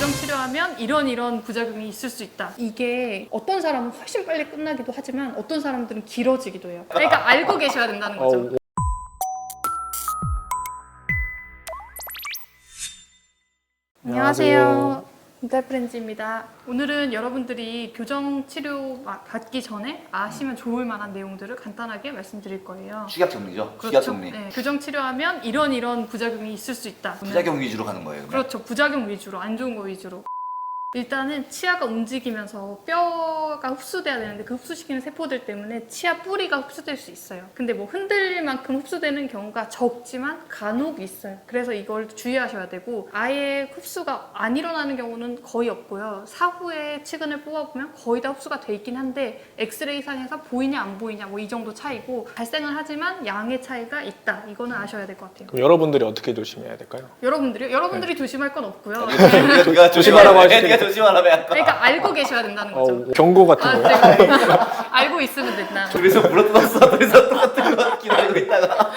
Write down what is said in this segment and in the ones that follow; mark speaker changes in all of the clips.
Speaker 1: 교정 치료하면 이런 부작용이 있을 수 있다. 이게 어떤 사람은 훨씬 빨리 끝나기도 하지만 어떤 사람들은 길어지기도 해요. 그러니까 알고 계셔야 된다는 거죠. 안녕하세요. 인달프렌즈입니다. 오늘은 여러분들이 교정 치료 받기 전에 아시면 좋을 만한 내용들을 간단하게 말씀드릴 거예요.
Speaker 2: 축약 정리죠.
Speaker 1: 그렇죠?
Speaker 2: 축약 정리.
Speaker 1: 네, 교정 치료하면 이런 부작용이 있을 수 있다.
Speaker 2: 부작용 위주로 가는 거예요. 그냥?
Speaker 1: 그렇죠. 부작용 위주로, 안 좋은 거 위주로. 일단은 치아가 움직이면서 뼈가 흡수돼야 되는데 그 흡수시키는 세포들 때문에 치아 뿌리가 흡수될 수 있어요. 근데 뭐 흔들릴 만큼 흡수되는 경우가 적지만 간혹 있어요. 그래서 이걸 주의하셔야 되고 아예 흡수가 안 일어나는 경우는 거의 없고요. 사후에 치근을 뽑아보면 거의 다 흡수가 돼 있긴 한데 엑스레이상에서 보이냐 안 보이냐 뭐 이 정도 차이고 발생은 하지만 양의 차이가 있다. 이거는 아셔야 될 것 같아요.
Speaker 3: 그럼 여러분들이 어떻게 조심해야 될까요?
Speaker 1: 여러분들이요? 여러분들이 조심할 건 없고요.
Speaker 2: 네가
Speaker 3: 조심하라고 하시죠.
Speaker 2: 네가 조심하라며 아까.
Speaker 1: 그러니까 알고 계셔야 된다는 거죠.
Speaker 3: 경고 같은 거요?
Speaker 1: 네. 알고 있으면 된다.
Speaker 2: 둘이서 물어뜯었어. 둘이서 똑같은 거 기다리고 있다가.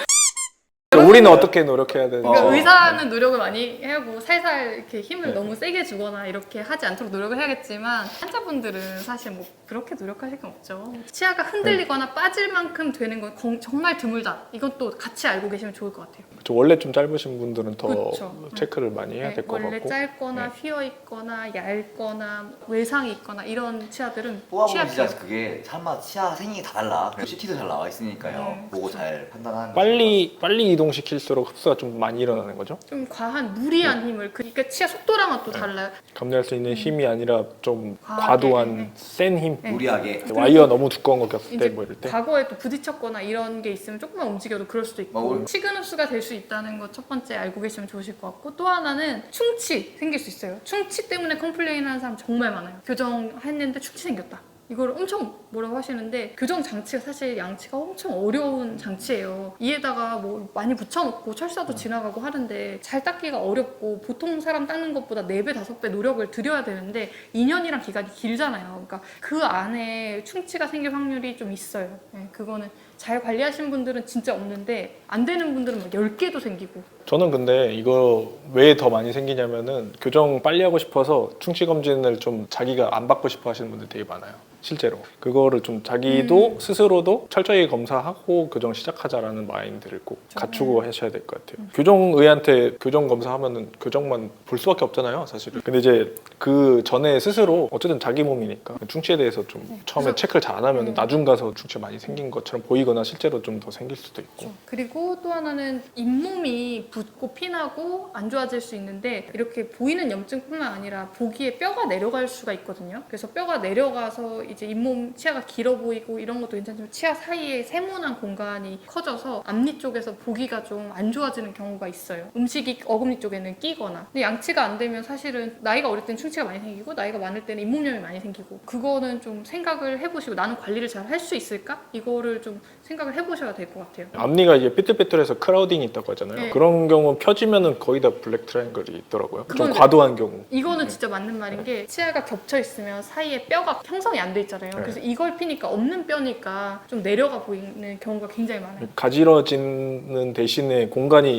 Speaker 3: 우리는 어떻게 노력해야 되는지.
Speaker 1: 그러니까 의사는 노력을 많이 하고 살살 이렇게 힘을 너무 세게 주거나 이렇게 하지 않도록 노력을 해야겠지만 환자분들은 사실 뭐 그렇게 노력하실 건 없죠. 치아가 흔들리거나 빠질 만큼 되는 건 정말 드물다. 이건 또 같이 알고 계시면 좋을 것 같아요.
Speaker 3: 원래 좀 짧으신 분들은 더
Speaker 1: 그렇죠.
Speaker 3: 체크를 많이 해야 될 것
Speaker 1: 원래
Speaker 3: 같고.
Speaker 1: 짧거나 휘어 있거나 얇거나 외상이 있거나 이런 치아들은
Speaker 2: 뽑아보면
Speaker 1: 치아
Speaker 2: 진짜 그게 사람마다 치아 생긴 게 다 달라. 그리고 CT도 잘 나와 있으니까요. 보고 잘 판단하는
Speaker 3: 빨리 이동시킬수록 흡수가 좀 많이 일어나는 거죠?
Speaker 1: 좀 과한 무리한 힘을 그러니까 치아 속도랑은 또 달라요.
Speaker 3: 감내할 수 있는 힘이 아니라 좀
Speaker 1: 과하게,
Speaker 3: 과도한
Speaker 1: 네.
Speaker 3: 센 힘.
Speaker 2: 무리하게.
Speaker 3: 와이어 너무 두꺼운 거 꼈을 때
Speaker 1: 이제
Speaker 3: 뭐 이럴 때.
Speaker 1: 과거에 또 부딪혔거나 이런 게 있으면 조금만 움직여도 그럴 수도 있고
Speaker 2: 뭐,
Speaker 1: 치근 흡수가 될 수 있다는 거 첫 번째 알고 계시면 좋으실 것 같고 또 하나는 충치 생길 수 있어요. 충치 때문에 컴플레인 하는 사람 정말 많아요. 교정했는데 충치 생겼다. 이걸 엄청 뭐라고 하시는데 교정 장치가 사실 양치가 엄청 어려운 장치예요. 이에다가 뭐 많이 붙여놓고 철사도 지나가고 하는데 잘 닦기가 어렵고 보통 사람 닦는 것보다 4배, 5배 노력을 들여야 되는데 2년이란 기간이 길잖아요. 그러니까 그 안에 충치가 생길 확률이 좀 있어요. 네, 그거는 잘 관리하시는 분들은 진짜 없는데 안 되는 분들은 막 10개도 생기고.
Speaker 3: 저는 근데 이거 왜 더 많이 생기냐면은 교정 빨리 하고 싶어서 충치 검진을 좀 자기가 안 받고 싶어 하시는 분들 되게 많아요. 실제로 그거를 좀 자기도 스스로도 철저히 검사하고 교정 시작하자라는 마인드를 꼭 갖추고 하셔야 될 것 같아요. 교정의한테 교정 검사하면은 교정만 볼 수밖에 없잖아요, 사실은. 근데 이제 그 전에 스스로 어쨌든 자기 몸이니까 충치에 대해서 좀 처음에 체크를 잘 안 하면 나중 가서 충치 많이 생긴 것처럼 보이거나 실제로 좀 더 생길 수도 있고.
Speaker 1: 그리고 또 하나는 잇몸이 붓고 피나고 안 좋아질 수 있는데 이렇게 보이는 염증뿐만 아니라 보기에 뼈가 내려갈 수가 있거든요. 그래서 뼈가 내려가서 이제 잇몸 치아가 길어 보이고 이런 것도 괜찮지만 치아 사이에 세모난 공간이 커져서 앞니 쪽에서 보기가 좀 안 좋아지는 경우가 있어요. 음식이 어금니 쪽에는 끼거나. 근데 양치가 안 되면 사실은 나이가 어릴 때는 충치가 많이 생기고 나이가 많을 때는 잇몸염이 많이 생기고 그거는 좀 생각을 해보시고 나는 관리를 잘 할 수 있을까? 이거를 좀 생각을 해보셔야 될 것 같아요.
Speaker 3: 앞니가 이제 삐뚤삐뚤해서 크라우딩이 있다고 하잖아요.
Speaker 1: 네.
Speaker 3: 그런 경우 펴지면은 거의 다 블랙 트라이앵글이 있더라고요. 좀
Speaker 1: 그건
Speaker 3: 과도한 경우.
Speaker 1: 이거는 진짜 맞는 말인 게 치아가 겹쳐 있으면 사이에 뼈가 형성이 안 돼 있잖아요. 그래서 이걸 피니까 없는 뼈니까 좀 내려가 보이는 경우가 굉장히 많아요.
Speaker 3: 가지러지는 대신에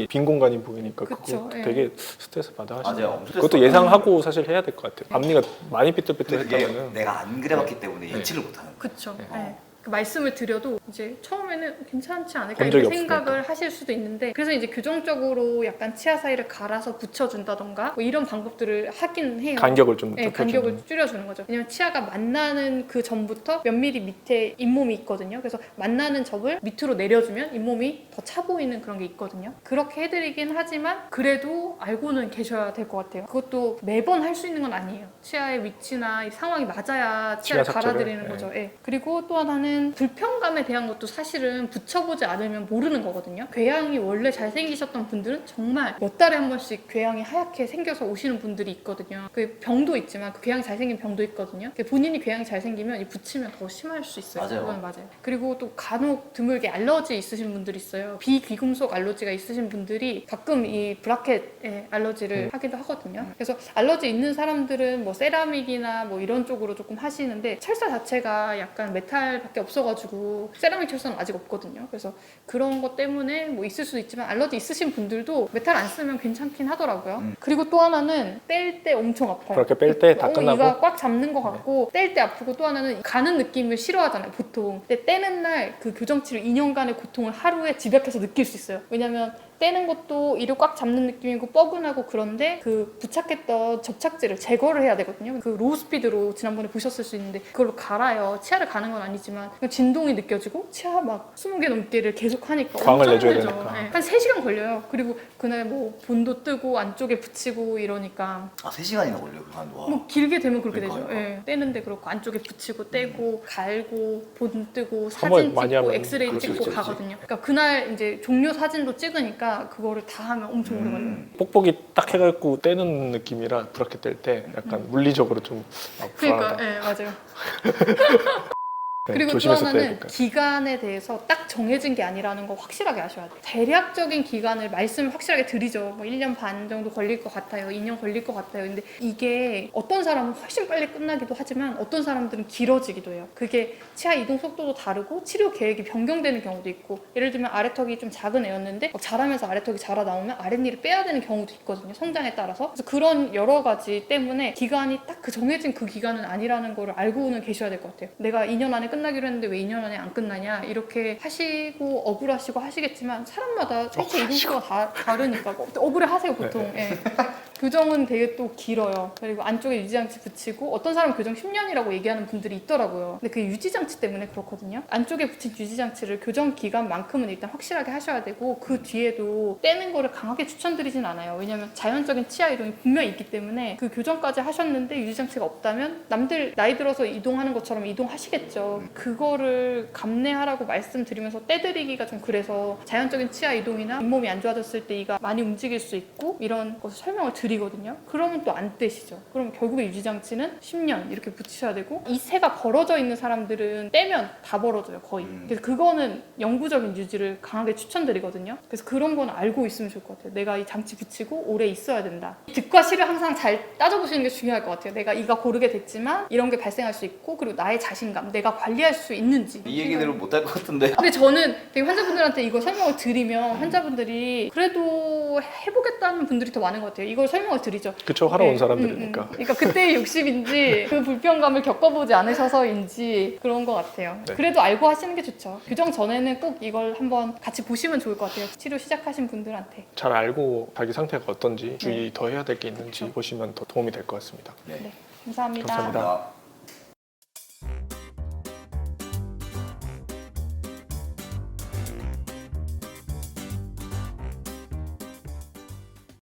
Speaker 3: 빈 공간이 보이니까
Speaker 1: 그쵸,
Speaker 3: 그거
Speaker 1: 예.
Speaker 3: 되게 스트레스 받아 하시죠.
Speaker 2: 맞아요.
Speaker 3: 그것도 예상하고 사실 해야 될 것 같아요. 앞니가 많이
Speaker 2: 근데 그게
Speaker 3: 삐뚤삐뚤했다면은
Speaker 2: 내가 안 그래봤기 때문에 예측을 못하는 거야.
Speaker 1: 그쵸. 네. 그 말씀을 드려도 이제 처음에는 괜찮지 않을까
Speaker 3: 본 적이
Speaker 1: 이렇게 생각을
Speaker 3: 없으니까.
Speaker 1: 하실 수도 있는데 그래서 이제 교정적으로 약간 치아 사이를 갈아서 붙여준다던가 뭐 이런 방법들을 하긴 해요.
Speaker 3: 간격을 좀
Speaker 1: 네,
Speaker 3: 좁혀주는.
Speaker 1: 간격을 줄여주는 거죠. 왜냐면 치아가 만나는 그 전부터 몇 미리 밑에 잇몸이 있거든요. 그래서 만나는 접을 밑으로 내려주면 잇몸이 더 차 보이는 그런 게 있거든요. 그렇게 해드리긴 하지만 그래도 알고는 계셔야 될 것 같아요. 그것도 매번 할 수 있는 건 아니에요. 치아의 위치나 이 상황이 맞아야 치아를
Speaker 3: 치아 삭제를,
Speaker 1: 갈아드리는 거죠. 예. 그리고 또 하나는 불편감에 대한 것도 사실은 붙여보지 않으면 모르는 거거든요. 궤양이 원래 잘생기셨던 분들은 정말 몇 달에 한 번씩 궤양이 하얗게 생겨서 오시는 분들이 있거든요. 그 병도 있지만 그 궤양이 잘생긴 병도 있거든요. 본인이 궤양이 잘생기면 이 붙이면 더 심할 수 있어요.
Speaker 2: 맞아요.
Speaker 1: 그건 맞아요. 그리고 또 간혹 드물게 알러지 있으신 분들이 있어요. 비귀금속 알러지가 있으신 분들이 가끔 이 브라켓에 알러지를 하기도 하거든요. 그래서 알러지 있는 사람들은 뭐 세라믹이나 뭐 이런 쪽으로 조금 하시는데 철사 자체가 약간 메탈밖에 없어가지고 세라믹 철사는 아직 없거든요. 그래서 그런 것 때문에 뭐 있을 수도 있지만 알러지 있으신 분들도 메탈 안 쓰면 괜찮긴 하더라고요. 그리고 또 하나는 뗄 때 엄청 아파요.
Speaker 3: 그렇게 뺄 때 다 끝나고
Speaker 1: 이가 꽉 잡는 것 같고 뗄 때 아프고 또 하나는 가는 느낌을 싫어하잖아요 보통. 근데 떼는 날 그 교정치료 2년간의 고통을 하루에 집약해서 느낄 수 있어요. 왜냐면 떼는 것도 이를 꽉 잡는 느낌이고 뻐근하고 그런데 그 부착했던 접착제를 제거를 해야 되거든요. 그 로우 스피드로 지난번에 보셨을 수 있는데 그걸로 갈아요. 치아를 가는 건 아니지만 그냥 진동이 느껴지고 치아 막 20개 넘게를 계속 하니까
Speaker 3: 광을
Speaker 1: 엄청
Speaker 3: 내줘야
Speaker 1: 힘들죠.
Speaker 3: 되니까.
Speaker 1: 네. 한 3시간 걸려요. 그리고 그날 뭐 본도 뜨고 안쪽에 붙이고 이러니까
Speaker 2: 3시간이나 걸려요 그간. 와.
Speaker 1: 뭐 길게 되면 그렇게
Speaker 2: 그러니까,
Speaker 1: 되죠. 예. 떼는데 그렇고 안쪽에 붙이고 떼고 갈고 본 뜨고
Speaker 3: 한번
Speaker 1: 사진
Speaker 3: 많이
Speaker 1: 찍고
Speaker 3: 하면
Speaker 1: 엑스레이
Speaker 2: 그렇지,
Speaker 1: 찍고
Speaker 2: 그렇지,
Speaker 1: 가거든요. 그러니까 그날 이제 종료 사진도 찍으니까 그거를 다 하면 엄청 오래 걸려요.
Speaker 3: 뽁뽁이 딱 해갖고 떼는 느낌이라 브라켓 뗄 때 약간 물리적으로 좀
Speaker 1: 그러니까
Speaker 3: 불안하다.
Speaker 1: 예, 맞아요.
Speaker 3: 네,
Speaker 1: 그리고 또
Speaker 3: 조심해서
Speaker 1: 하나는
Speaker 3: 떼니까.
Speaker 1: 기간에 대해서 딱 정해진 게 아니라는 거 확실하게 아셔야 돼요. 대략적인 기간을 말씀을 확실하게 드리죠. 뭐 1년 반 정도 걸릴 것 같아요. 2년 걸릴 것 같아요. 근데 이게 어떤 사람은 훨씬 빨리 끝나기도 하지만 어떤 사람들은 길어지기도 해요. 그게 치아 이동 속도도 다르고 치료 계획이 변경되는 경우도 있고 예를 들면 아래턱이 좀 작은 애였는데 막 자라면서 아래턱이 자라 나오면 아랫니를 빼야 되는 경우도 있거든요. 성장에 따라서. 그래서 그런 여러 가지 때문에 기간이 딱 그 정해진 그 기간은 아니라는 거를 알고는 계셔야 될 것 같아요. 내가 2년 안에 끝나기로 했는데 왜 2년 안에 안 끝나냐 이렇게 하시고 억울하시고 하시겠지만 사람마다 생체 이동 속도가 다르니까 억울해 하세요 보통. 예. 교정은 되게 또 길어요. 그리고 안쪽에 유지장치 붙이고 어떤 사람은 교정 10년이라고 얘기하는 분들이 있더라고요. 근데 그게 유지장치 때문에 그렇거든요. 안쪽에 붙인 유지장치를 교정 기간만큼은 일단 확실하게 하셔야 되고 그 뒤에도 떼는 거를 강하게 추천드리진 않아요. 왜냐면 자연적인 치아 이동이 분명히 있기 때문에 그 교정까지 하셨는데 유지장치가 없다면 남들 나이 들어서 이동하는 것처럼 이동하시겠죠. 그거를 감내하라고 말씀드리면서 떼드리기가 좀 그래서 자연적인 치아 이동이나 잇몸이 안 좋아졌을 때 이가 많이 움직일 수 있고 이런 것을 설명을 드리거든요. 그러면 또 안 떼시죠. 그럼 결국에 유지장치는 10년 이렇게 붙이셔야 되고 이 새가 벌어져 있는 사람들은 떼면 다 벌어져요 거의. 그래서 그거는 영구적인 유지를 강하게 추천드리거든요. 그래서 그런 건 알고 있으면 좋을 것 같아요. 내가 이 장치 붙이고 오래 있어야 된다. 득과 실을 항상 잘 따져보시는 게 중요할 것 같아요. 내가 이가 고르게 됐지만 이런 게 발생할 수 있고 그리고 나의 자신감, 내가 관리할 수 있는지.
Speaker 2: 이 얘기들은 못 할 것 같은데.
Speaker 1: 근데 저는 되게 환자분들한테 이거 설명을 드리면 환자분들이 그래도 해보겠다는 분들이 더 많은 것 같아요. 이걸 설명을 드리죠.
Speaker 3: 그쵸, 하러 온 사람들이니까.
Speaker 1: 그러니까 그때의 욕심인지 그 불편감을 겪어보지 않으셔서인지 그런 것 같아요.
Speaker 3: 네.
Speaker 1: 그래도 알고 하시는 게 좋죠. 교정 전에는 꼭 이걸 한번 같이 보시면 좋을 것 같아요. 치료 시작하신 분들한테.
Speaker 3: 잘 알고 자기 상태가 어떤지 주의
Speaker 1: 네.
Speaker 3: 더 해야 될 게 있는지 보시면 더 도움이 될 것 같습니다.
Speaker 2: 네.
Speaker 1: 감사합니다.
Speaker 3: 감사합니다.
Speaker 2: 감사합니다.